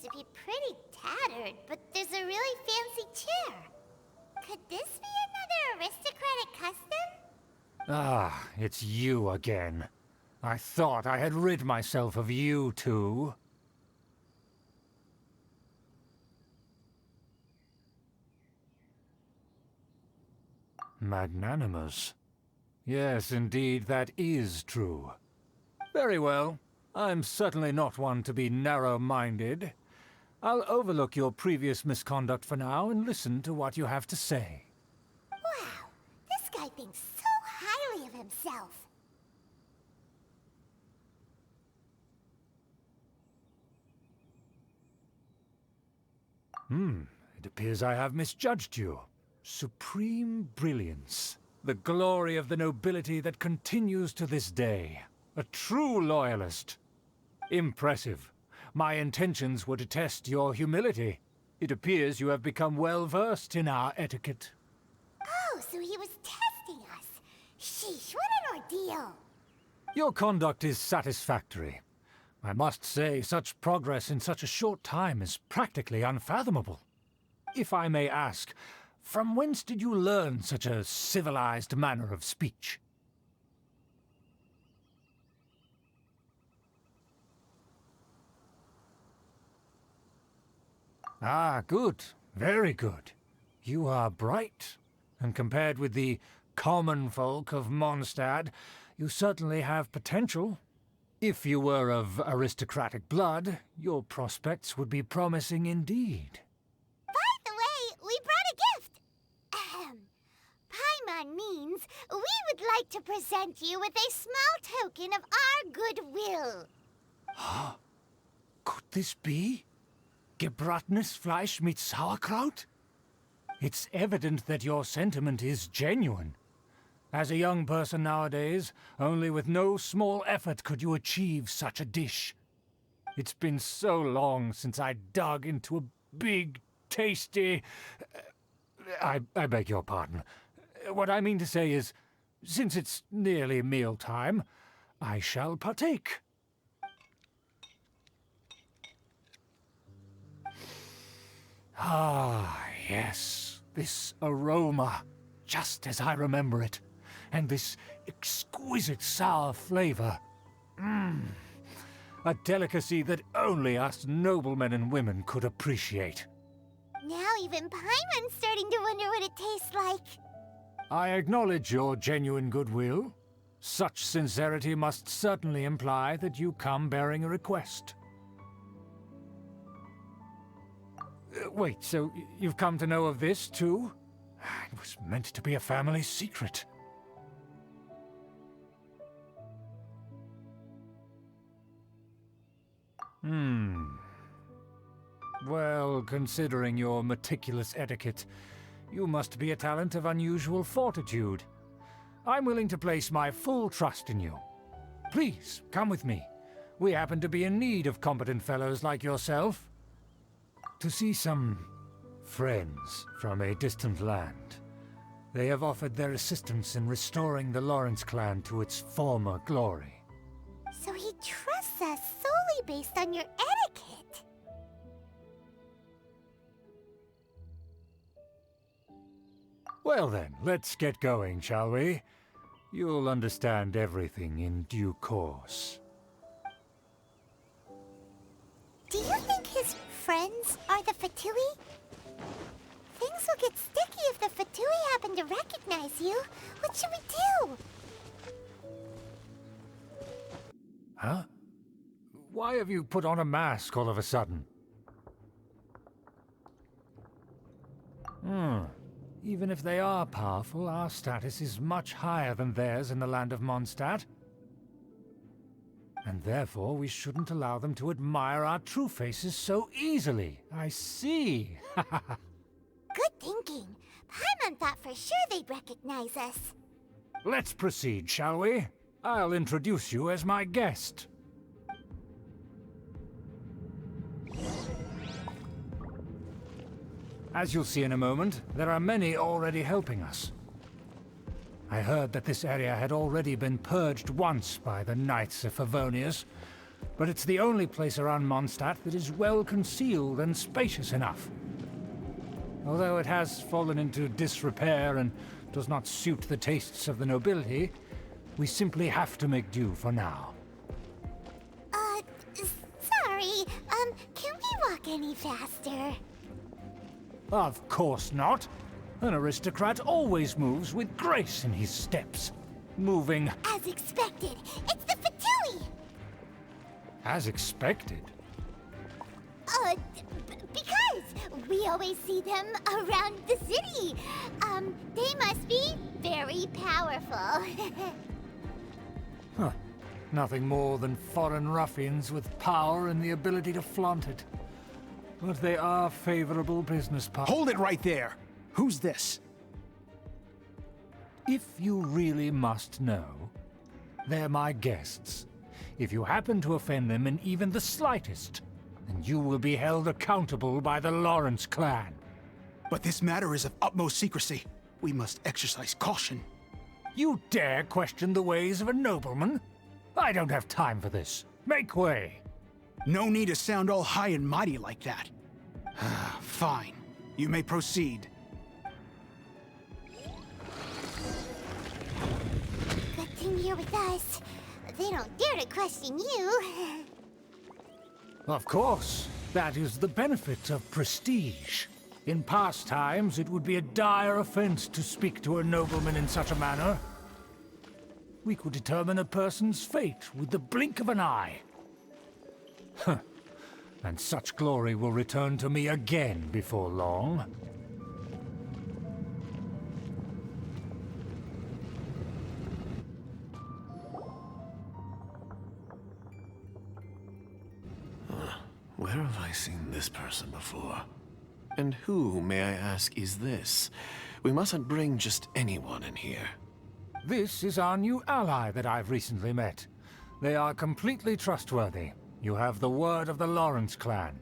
to be pretty tattered, but there's a really fancy chair. Could this be another aristocratic custom? Ah, it's you again. I thought I had rid myself of you two. Magnanimous. Yes, indeed, that is true. Very well. I'm certainly not one to be narrow-minded. I'll overlook your previous misconduct for now and listen to what you have to say. Wow, this guy thinks so highly of himself. It appears I have misjudged you. Supreme brilliance. The glory of the nobility that continues to this day. A true loyalist. Impressive. My intentions were to test your humility. It appears you have become well-versed in our etiquette. Oh, so he was testing us. Sheesh, what an ordeal. Your conduct is satisfactory. I must say, such progress in such a short time is practically unfathomable. If I may ask, from whence did you learn such a civilized manner of speech? Ah, good. Very good. You are bright, and compared with the common folk of Mondstadt, you certainly have potential. If you were of aristocratic blood, your prospects would be promising indeed. By the way, we brought a gift. Ahem. Paimon means we would like to present you with a small token of our goodwill. Could this be? Gebratenes Fleisch mit Sauerkraut? It's evident that your sentiment is genuine. As a young person nowadays, only with no small effort could you achieve such a dish. It's been so long since I dug into a big, tasty... I beg your pardon. What I mean to say is, since it's nearly mealtime, I shall partake. Ah, yes, this aroma, just as I remember it, and this exquisite sour flavor. A delicacy that only us noblemen and women could appreciate. Now even Paimon's starting to wonder what it tastes like. I acknowledge your genuine goodwill. Such sincerity must certainly imply that you come bearing a request. Wait, so you've come to know of this, too? It was meant to be a family secret. Well, considering your meticulous etiquette, you must be a talent of unusual fortitude. I'm willing to place my full trust in you. Please, come with me. We happen to be in need of competent fellows like yourself. To see some friends from a distant land. They have offered their assistance in restoring the Lawrence clan to its former glory. So he trusts us solely based on your etiquette. Well then, let's get going, shall we? You'll understand everything in due course. Do you think his friends are the Fatui? Things will get sticky if the Fatui happen to recognize you. What should we do? Huh? Why have you put on a mask all of a sudden? Even if they are powerful, our status is much higher than theirs in the land of Mondstadt. And therefore we shouldn't allow them to admire our true faces so easily. I see. Good thinking. Paimon thought for sure they'd recognize us. Let's proceed, shall we? I'll introduce you as my guest. As you'll see in a moment, there are many already helping us. I heard that this area had already been purged once by the Knights of Favonius, but it's the only place around Mondstadt that is well concealed and spacious enough. Although it has fallen into disrepair and does not suit the tastes of the nobility, we simply have to make do for now. Sorry, can we walk any faster? Of course not. An aristocrat always moves with grace in his steps. Moving... As expected, it's the Fatui! as expected. Because we always see them around the city. They must be very powerful. Huh. Nothing more than foreign ruffians with power and the ability to flaunt it. But they are favorable business partners. Hold it right there! Who's this? If you really must know, they're my guests. If you happen to offend them in even the slightest, then you will be held accountable by the Lawrence clan. But this matter is of utmost secrecy. We must exercise caution. You dare question the ways of a nobleman? I don't have time for this. Make way. No need to sound all high and mighty like that. Fine. You may proceed. Good thing you're with us. They don't dare to question you. Of course. That is the benefit of prestige. In past times, it would be a dire offense to speak to a nobleman in such a manner. We could determine a person's fate with the blink of an eye. Huh. And such glory will return to me again before long. Where have I seen this person before? And who, may I ask, is this? We mustn't bring just anyone in here. This is our new ally that I've recently met. They are completely trustworthy. You have the word of the Lawrence clan.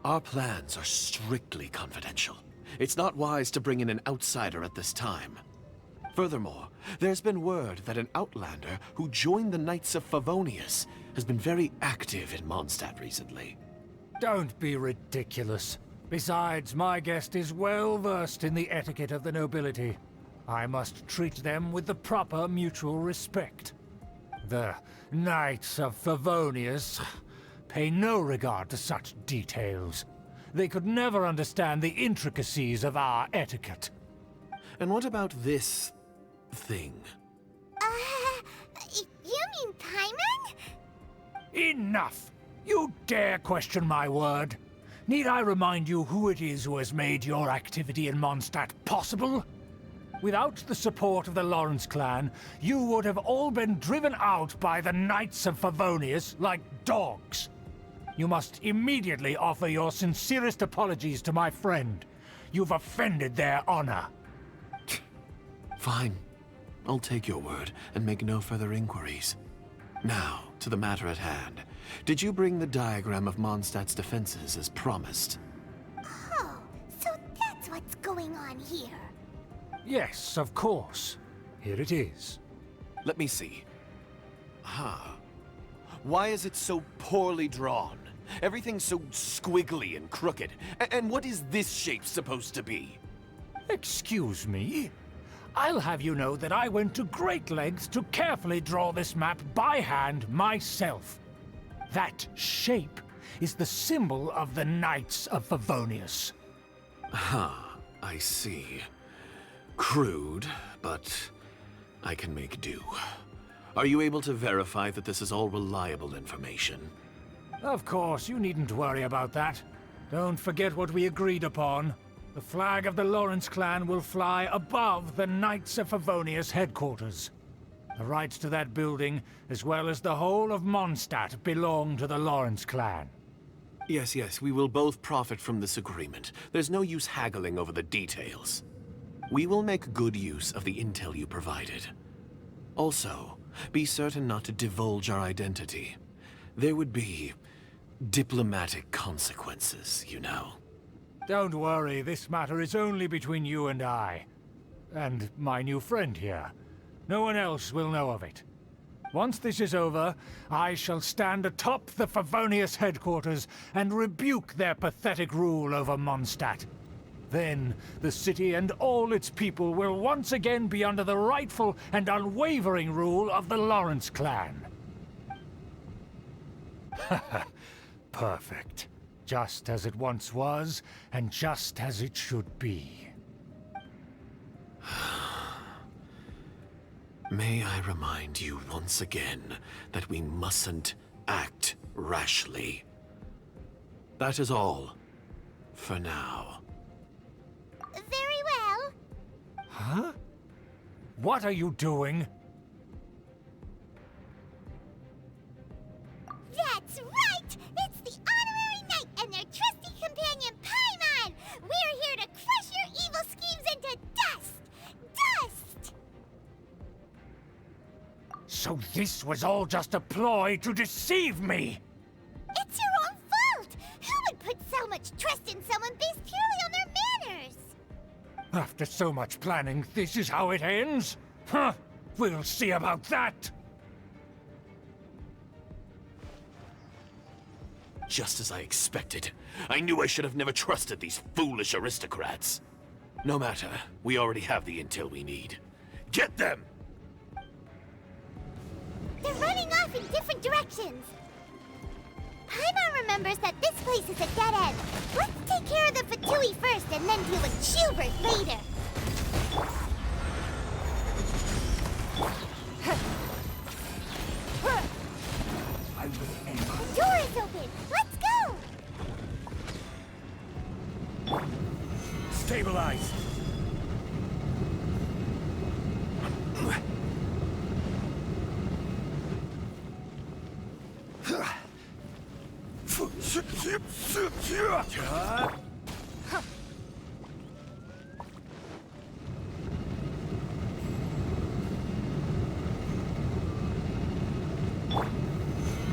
Our plans are strictly confidential. It's not wise to bring in an outsider at this time. Furthermore, there's been word that an outlander who joined the Knights of Favonius has been very active in Mondstadt recently. Don't be ridiculous. Besides, my guest is well versed in the etiquette of the nobility. I must treat them with the proper mutual respect. The Knights of Favonius pay no regard to such details. They could never understand the intricacies of our etiquette. And what about this thing? You mean Paimon? Enough! You dare question my word? Need I remind you who it is who has made your activity in Mondstadt possible? Without the support of the Lawrence clan, you would have all been driven out by the Knights of Favonius like dogs. You must immediately offer your sincerest apologies to my friend. You've offended their honor. Fine. I'll take your word and make no further inquiries. Now, to the matter at hand. Did you bring the diagram of Mondstadt's defenses as promised? Oh, so that's what's going on here. Yes, of course. Here it is. Let me see. Why is it so poorly drawn? Everything's so squiggly and crooked. And what is this shape supposed to be? Excuse me? I'll have you know that I went to great lengths to carefully draw this map by hand myself. That shape is the symbol of the Knights of Favonius. I see. Crude, but I can make do. Are you able to verify that this is all reliable information? Of course, you needn't worry about that. Don't forget what we agreed upon. The flag of the Lawrence clan will fly above the Knights of Favonius headquarters. The rights to that building, as well as the whole of Mondstadt, belong to the Lawrence clan. Yes, we will both profit from this agreement. There's no use haggling over the details. We will make good use of the intel you provided. Also, be certain not to divulge our identity. There would be diplomatic consequences, you know. Don't worry, this matter is only between you and I. And my new friend here. No one else will know of it. Once this is over, I shall stand atop the Favonius headquarters and rebuke their pathetic rule over Mondstadt. Then, the city and all its people will once again be under the rightful and unwavering rule of the Lawrence clan. Perfect. Just as it once was, and just as it should be. May I remind you once again that we mustn't act rashly. That is all, for now. Very well. Huh? What are you doing? That's right! It's the Honorary Knight and their trusty companion, Paimon! We're here to crush your evil schemes into dust! Dust! So this was all just a ploy to deceive me! It's your own fault! Who would put so much trust in someone based purely on their manners? After so much planning, this is how it ends? Huh! We'll see about that! Just as I expected. I knew I should have never trusted these foolish aristocrats. No matter, we already have the intel we need. Get them! They're running off in different directions. Paimon remembers that this place is a dead end. Let's take care of the Fatui first and then deal with Schubert later. The door is open. Let's go! Stabilize!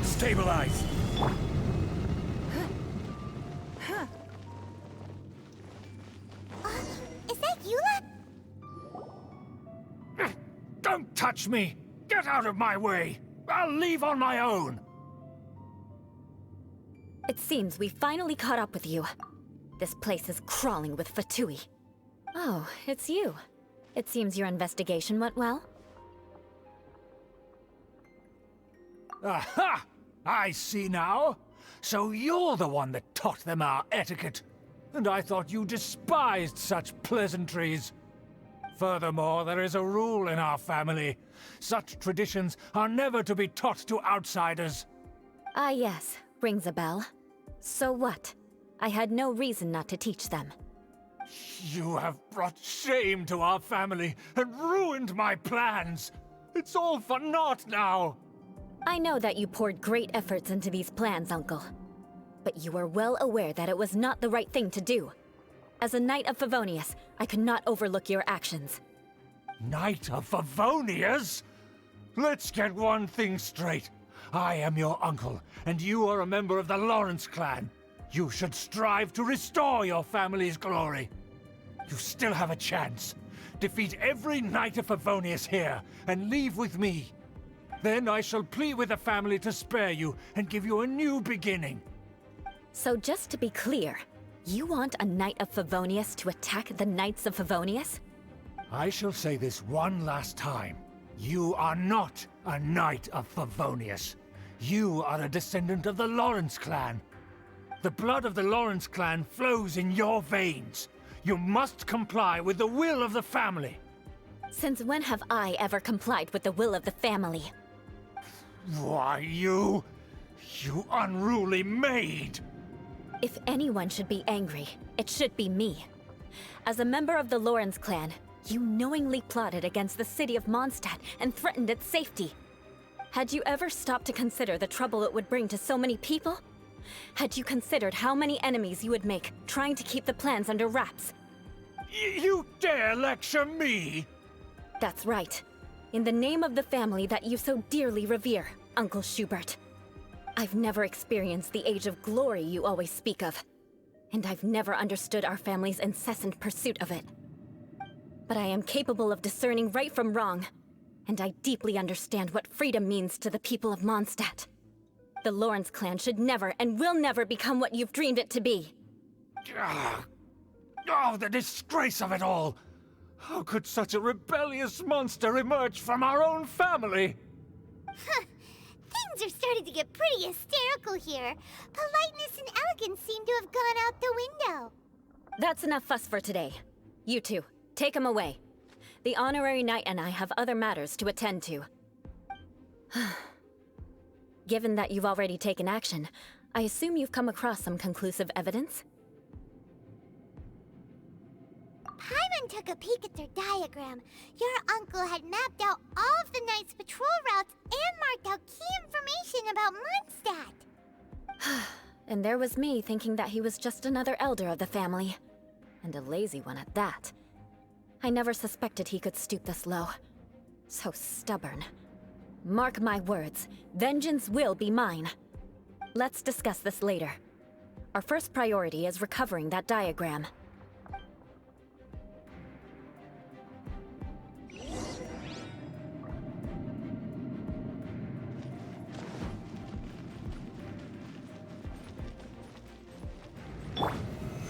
Stabilize! Is that Eula? Don't touch me! Get out of my way! I'll leave on my own! It seems we finally caught up with you. This place is crawling with Fatui. Oh, it's you. It seems your investigation went well. Aha! I see now. So you're the one that taught them our etiquette. And I thought you despised such pleasantries. Furthermore, there is a rule in our family. Such traditions are never to be taught to outsiders. Ah yes, rings a bell. So what? I had no reason not to teach them. You have brought shame to our family and ruined my plans. It's all for naught now. I know that you poured great efforts into these plans, Uncle. But you are well aware that it was not the right thing to do. As a Knight of Favonius, I could not overlook your actions. Knight of Favonius? Let's get one thing straight. I am your uncle, and you are a member of the Lawrence clan. You should strive to restore your family's glory. You still have a chance. Defeat every Knight of Favonius here, and leave with me. Then I shall plead with the family to spare you and give you a new beginning. So just to be clear, you want a Knight of Favonius to attack the Knights of Favonius? I shall say this one last time. You are not a Knight of Favonius. You are a descendant of the Lawrence clan. The blood of the Lawrence clan flows in your veins. You must comply with the will of the family. Since when have I ever complied with the will of the family? Why, you unruly maid! If anyone should be angry, it should be me. As a member of the Lawrence clan, you knowingly plotted against the city of Mondstadt and threatened its safety. Had you ever stopped to consider the trouble it would bring to so many people? Had you considered how many enemies you would make trying to keep the plans under wraps? You dare lecture me? That's right. In the name of the family that you so dearly revere, Uncle Schubert. I've never experienced the age of glory you always speak of. And I've never understood our family's incessant pursuit of it. But I am capable of discerning right from wrong. And I deeply understand what freedom means to the people of Mondstadt. The Lawrence clan should never and will never become what you've dreamed it to be. Oh, the disgrace of it all! How could such a rebellious monster emerge from our own family? Things are starting to get pretty hysterical here. Politeness and elegance seem to have gone out the window. That's enough fuss for today. You two, take him away. The honorary knight and I have other matters to attend to. Given that you've already taken action, I assume you've come across some conclusive evidence? Paimon took a peek at their diagram. Your uncle had mapped out all of the Knight's patrol routes and marked out key information about Mondstadt. And there was me thinking that he was just another elder of the family. And a lazy one at that. I never suspected he could stoop this low. So stubborn. Mark my words, vengeance will be mine. Let's discuss this later. Our first priority is recovering that diagram.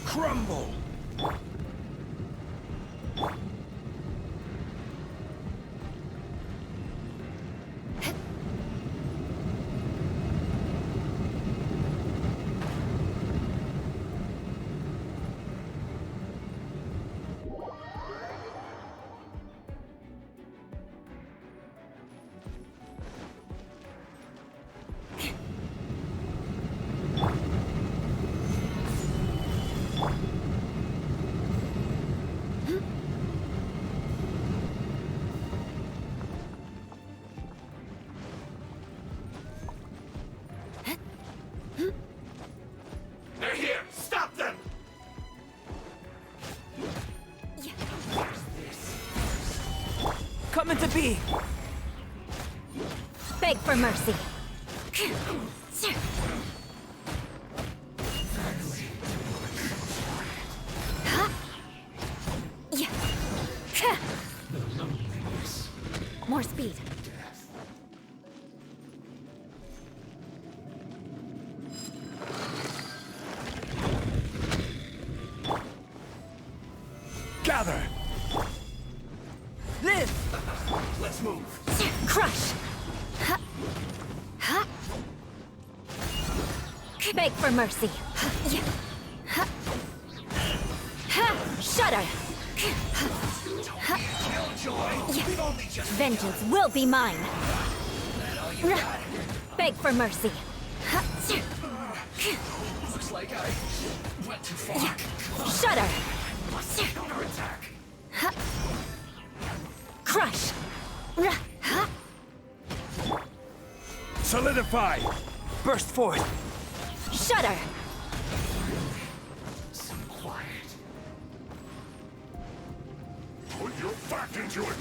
Crumble! They're here! Stop them! Coming to be! Beg for mercy. More speed. Gather! Live! Let's move. Crush! Beg for mercy. Shudder! Vengeance will be mine. Beg for mercy. Looks like I went too far. Shudder! Counterattack. Crush! Solidify! Burst forth. Shudder! Some quiet. Put your back into it!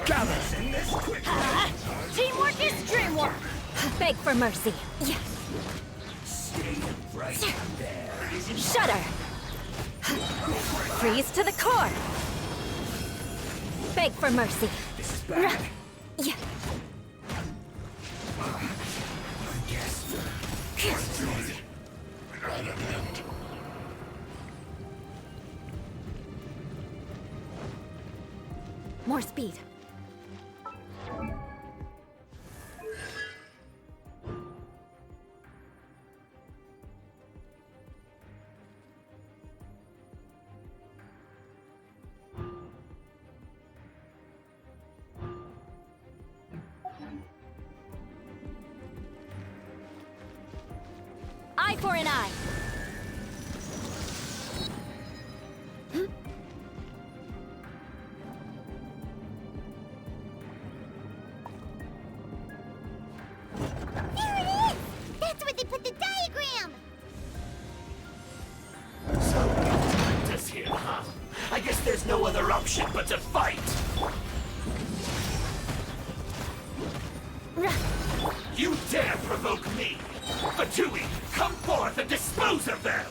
Gather! Teamwork is dreamwork! Beg for mercy. Shudder! Freeze to the core! Beg for mercy. This is bad. More speed. Eye for an eye. There it is! That's where they put the diagram! So, this here, huh? I guess there's no other option but to fight! You dare provoke me! Fatui, come forth and dispose of them!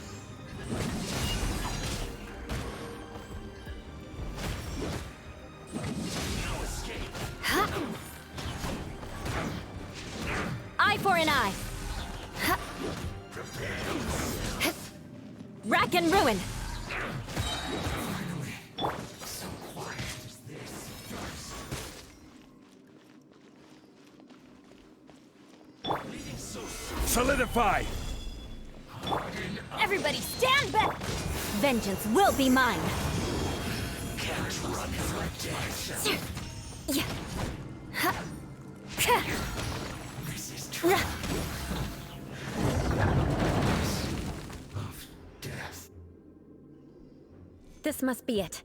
Eye for an eye. Rack and ruin. So quiet as this first. Solidify! Everybody stand back! Vengeance will be mine. Can't run from death. Yeah. This is true of death. This must be it.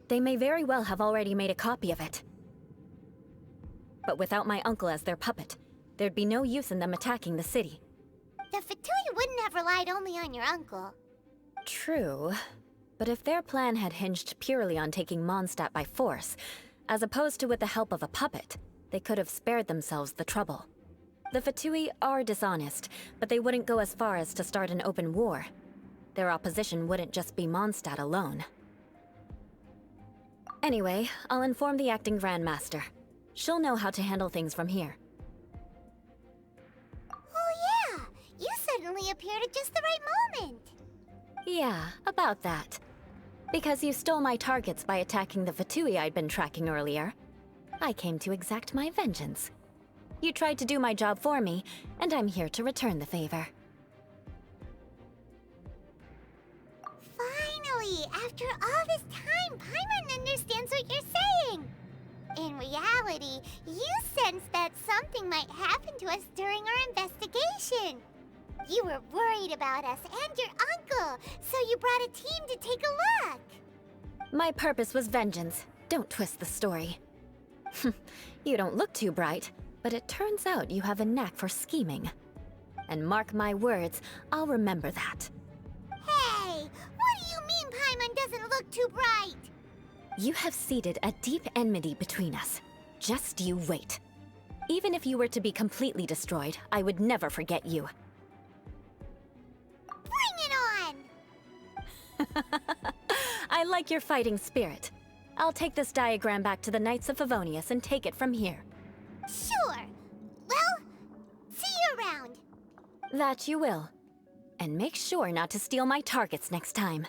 They may very well have already made a copy of it. But without my uncle as their puppet, there'd be no use in them attacking the city. The Fatui wouldn't have relied only on your uncle. True. But if their plan had hinged purely on taking Mondstadt by force, as opposed to with the help of a puppet, they could have spared themselves the trouble. The Fatui are dishonest, but they wouldn't go as far as to start an open war. Their opposition wouldn't just be Mondstadt alone. Anyway, I'll inform the acting Grandmaster. She'll know how to handle things from here. Oh yeah, you suddenly appeared at just the right moment. Yeah, about that. Because you stole my targets by attacking the Fatui I'd been tracking earlier, I came to exact my vengeance. You tried to do my job for me, and I'm here to return the favor. Finally, after all this time, Paimon understands what you're saying. In reality, you sensed that something might happen to us during our investigation. You were worried about us and your uncle, so you brought a team to take a look. My purpose was vengeance. Don't twist the story. You don't look too bright, but it turns out you have a knack for scheming. And mark my words, I'll remember that. Hey, what do you mean Paimon doesn't look too bright? You have seeded a deep enmity between us. Just you wait. Even if you were to be completely destroyed, I would never forget you. Bring it on! I like your fighting spirit. I'll take this diagram back to the Knights of Favonius and take it from here. Sure. Well, see you around. That you will. And make sure not to steal my targets next time.